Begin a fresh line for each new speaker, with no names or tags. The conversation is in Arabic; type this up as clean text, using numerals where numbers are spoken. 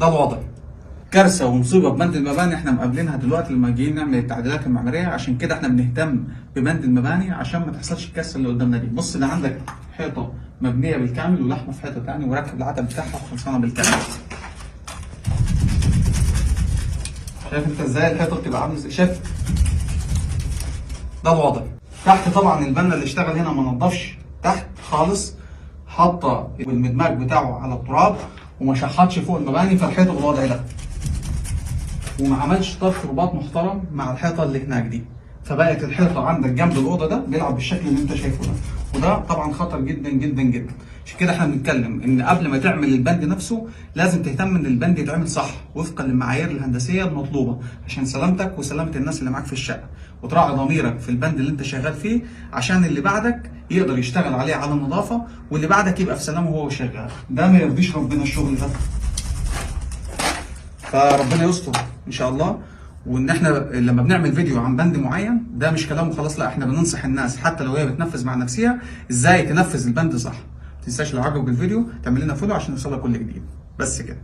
ده الوضع. كارثه ومصيبه ببند المباني احنا مقابلينها دلوقتي لما جايين نعمل التعديلات المعماريه، عشان كده احنا بنهتم ببند المباني عشان ما تحصلش الكارثه اللي قدامنا دي. بص ده عندك حيطه مبنيه بالكامل ولحمه في حيطه ثانيه وركب العتب بتاعها وخلصانه بالكامل. شايف انت ازاي الحيطه بتبقى عامله ازاي؟ شايف؟ ده الوضع. تحت طبعا البنا اللي اشتغل هنا ما نضفش تحت خالص، حاطه المدماج بتاعه على التراب وما شحطش فوق المباني، فالحيطه بالوضع ده، وما عملش طرف رباط محترم مع الحيطه اللي هناك دي، فبقت الحيطه عندك جنب الاوضه ده بيلعب بالشكل اللي انت شايفه ده، وده طبعا خطر جدا جدا جدا. عشان كده احنا بنتكلم ان قبل ما تعمل البند نفسه لازم تهتم ان البند يتعمل صح وفقا للمعايير الهندسيه المطلوبه عشان سلامتك وسلامه الناس اللي معاك في الشقه، وتراعي ضميرك في البند اللي انت شغال فيه عشان اللي بعدك يقدر يشتغل عليه على النظافه، واللي بعدك يبقى في سلامه وهو شغال. ده ما يرضيش ربنا الشغل ده، فربنا يستر ان شاء الله. وان احنا لما بنعمل فيديو عن بند معين ده مش كلام وخلاص، لا احنا بننصح الناس حتى لو هي بتنفذ مع نفسها ازاي تنفذ البند صح. ما تنساش لو عجبك الفيديو تعمل لنا فولو عشان يوصلك كل جديد. بس كده.